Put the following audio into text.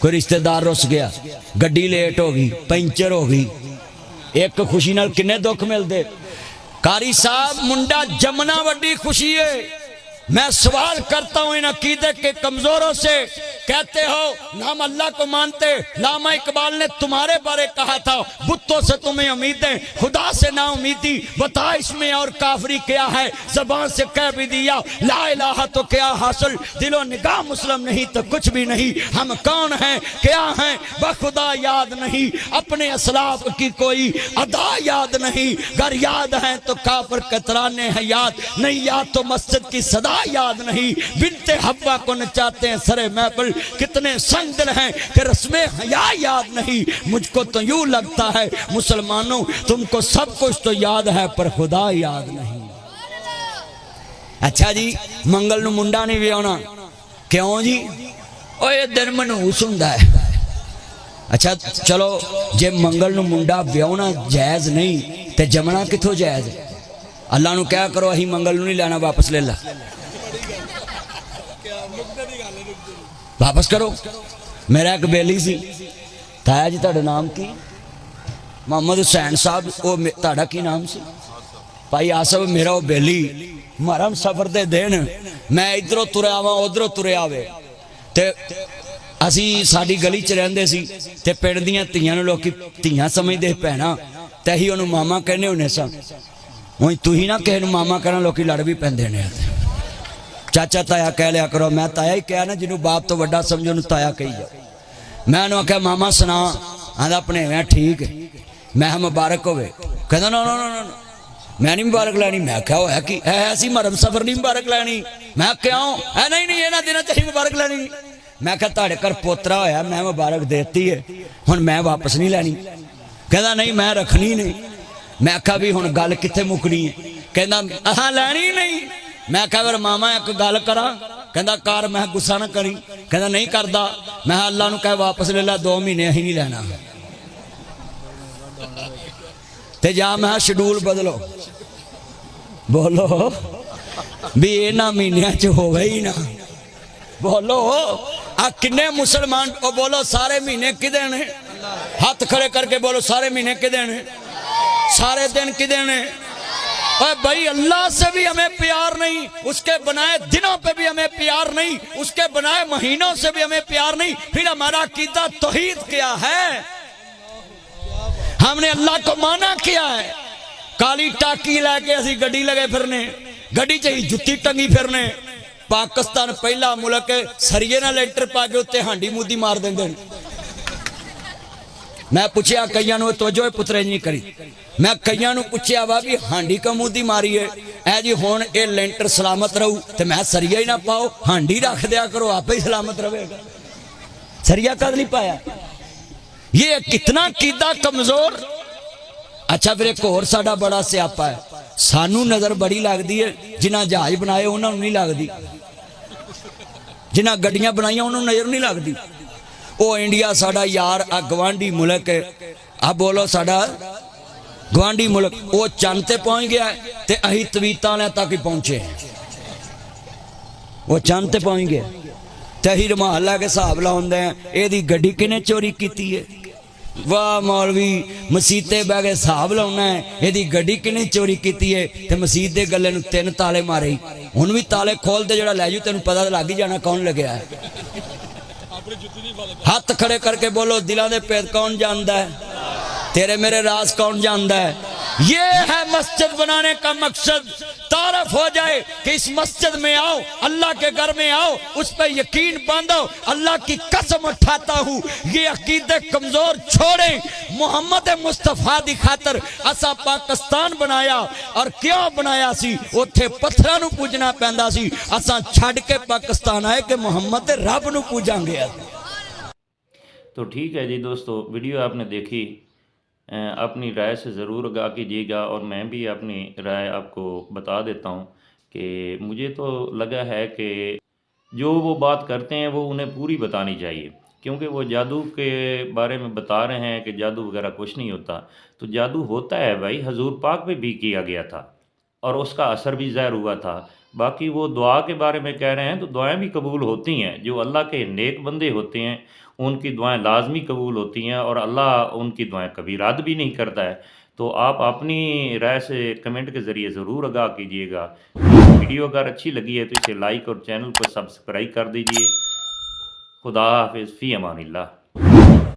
کوئی رشتہ دار رس گیا، گڈی لیٹ ہو گئی، پنچر ہو گئی، ایک خوشی نال کنے دکھ ملتے۔ قاری صاحب منڈا جمنا وڈی خوشی ہے۔ میں سوال کرتا ہوں ان عقیدے کے کمزوروں سے، کہتے ہو نہ ہم اللہ کو مانتے، علامہ اقبال نے تمہارے بارے کہا تھا بتوں سے تمہیں امیدیں، خدا سے نا امیدی، بتا اس میں اور کافری کیا ہے، زبان سے کہہ بھی دیا لا الہ تو کیا حاصل، دل و نگاہ مسلم نہیں تو کچھ بھی نہیں، ہم کون ہیں کیا ہیں بخدا یاد نہیں، اپنے اسلاف کی کوئی ادا یاد نہیں، گر یاد ہیں تو کافر کترانے ہیں یاد نہیں، یاد تو مسجد کی صدا یاد نہیں، بنت حوا کو نچاتے ہیں سرے محفل، کتنے سنگ دل ہیں کہ رسم حیا یاد نہیں، مجھ کو تو یوں لگتا ہے مسلمانوں تم کو سب کچھ تو یاد ہے پر خدا یاد نہیں۔ اچھا جی منگل نو منڈا نہیں ویاونا، کیوں جی؟ او یہ دن منحوس ہوندا ہے۔ اچھا چلو جے منگل نو منڈا ویاونا جائز نہیں تے جمنا کتھوں جائز ہے؟ اللہ نو کیا کرو اہی منگل نو نہیں لینا، واپس لے لا، واپس کرو۔ میرا ایک بیلی سی، تایا جی تہاڈا نام کی؟ محمد حسین صاحب، وہ تہاڈا کی نام سی؟ بھائی آصف، میرا وہ بیلی محرم سفر دے دن میں ادھروں تریا آواں ادھروں تریا آوے تے اسی ساڈی گلی چ رہندے سی تے پنڈ دیاں تیاں نوں لوکی تیاں سمجھدے بھینا تے اسی اونوں ماما کہنے ہونے سا، ہوں تھی نہ کہے نوں ماما کہنا لوکی لڑ بھی پیندے نے، چاچا تایا کہہ لیا کرو، میں تایا ہی کہا نا جنوں باپ تو وڈا سمجھو انہوں تایا کہی جاؤ۔ میں انہوں کہا ماما سنا، آدھا اپنے میں ٹھیک ہے، میں مبارک ہوئے، کہتا نا میں نہیں مبارک لینی، میں کہا وہ ہے کہ ایسی مرم سفر نہیں مبارک لینی، میں کہاں ہے نہیں یہ نہ دینا چاہیے مبارک لینی، میں کہا تاڑے کر پوترا ہویا میں مبارک دیتی ہے ہن میں واپس نہیں لینی، کہتا نہیں میں رکھنی نہیں، میں کہا بھی ہن گل کتھے مکنی ہے، کہتا ہاں لینی نہیں، میں کہا پھر ماما ایک گل کرا، کہتا کار، میں غصہ نہ کری، کہتا نہیں کردا، میں اللہ نو کہا واپس لے لا 2 مہینے ہی نہیں لینا، تے جا میں شیڈول بدلو، بولو بھی یہ نہ مہینیاں چ ہو گئی نا، بولو آ کنے مسلمان کو بولو سارے مہینے کدے نے، ہاتھ کھڑے کر کے بولو سارے مہینے کدے نے، سارے دن کدے نے؟ اور بھائی اللہ سے بھی ہمیں پیار نہیں، اس کے بنائے دنوں پہ بھی ہمیں پیار نہیں، اس کے بنائے مہینوں سے بھی ہمیں پیار نہیں، پھر ہمارا عقیدہ توحید کیا ہے؟ ہم نے اللہ کو مانا کیا ہے؟ کالی ٹاکی لے کے اسی گڈی لگے پھرنے، گڈی چاہیے جتی ٹنگی پھرنے، پاکستان پہلا ملک ہے سریے نہ لینٹر پا کے اتے ہانڈی مودی مار دیں گے۔ میں پوچھیا کئیاں نو توجہ پترے نہیں کری، میں کئیاں نو پوچھیا وا بھی ہانڈی کا مودی ماری ہے، اے جی ہون اے لینٹر سلامت رہو تے میں سریہ ہی نہ پاؤ، ہانڈی رکھ دیا کرو آپ ہی سلامت رہے گا، سریہ کد نہیں پایا؟ یہ کتنا عقیدہ کمزور۔ اچھا پھر ایک اور ساڈا بڑا سیاپا ہے، سانو نظر بڑی لگ دی ہے، جنہ جہاز بنائے انہوں نہیں لگ دی، جنہ گڈیاں بنائیاں انہوں نظر نہیں لگ دی، او انڈیا ساڈا یار گوانڈی ملک ہے، اب بولو ساڈا گوانڈی ملک، وہ چاند تے پہنچ گیا ہے تے اہی تویتاں لے تک پہنچے ہیں، وہ چاند تے پہنچ گیا تے اہی محلہ کے صاحب لاؤندے ہیں اے دی گڈی کنے چوری کیتی ہے، واہ مولوی مسیتے بہ گئے صاحب لاؤنا ہے اے دی گڈی کنے چوری کیتی ہے تے مسیت دے گلے نو 3 تالے مارے، ہن بھی تالے کھول دے جڑا لے جو تینوں پتہ لگ ہی جانا کون لگیا ہے۔ ہاتھ کھڑے کر کے بولو دلاں دے پید کون جاندا ہے؟ تیرے میرے راز کون جاندا ہے؟ یہ ہے مسجد بنانے کا مقصد، تعارف ہو جائے کہ اس مسجد میں آؤ، اللہ کے گھر میں آؤ، اس پہ یقین باندھو، اللہ کی قسم اٹھاتا ہوں یہ عقیدے کمزور چھوڑیں، محمد مصطفیٰ دی خاطر اسا پاکستان بنایا، اور کیوں بنایا سی؟ اوتھے پتھراں نو پوجنا پیندا سی، اسا چھڈ کے پاکستان آئے کہ محمد رب نو پوجاں گے۔ تو ٹھیک ہے جی دوستو، ویڈیو آپ نے دیکھی، اپنی رائے سے ضرور آگاہ کیجیے گا، اور میں بھی اپنی رائے آپ کو بتا دیتا ہوں کہ مجھے تو لگا ہے کہ جو وہ بات کرتے ہیں وہ انہیں پوری بتانی چاہیے، کیونکہ وہ جادو کے بارے میں بتا رہے ہیں کہ جادو وغیرہ کچھ نہیں ہوتا، تو جادو ہوتا ہے بھائی، حضور پاک پہ بھی کیا گیا تھا اور اس کا اثر بھی ظاہر ہوا تھا، باقی وہ دعا کے بارے میں کہہ رہے ہیں تو دعائیں بھی قبول ہوتی ہیں، جو اللہ کے نیک بندے ہوتے ہیں ان کی دعائیں لازمی قبول ہوتی ہیں اور اللہ ان کی دعائیں کبھی رد بھی نہیں کرتا ہے۔ تو آپ اپنی رائے سے کمنٹ کے ذریعے ضرور آگاہ کیجیے گا۔ ویڈیو اگر اچھی لگی ہے تو اسے لائک اور چینل کو سبسکرائب کر دیجیے۔ خدا حافظ، فی امان اللہ۔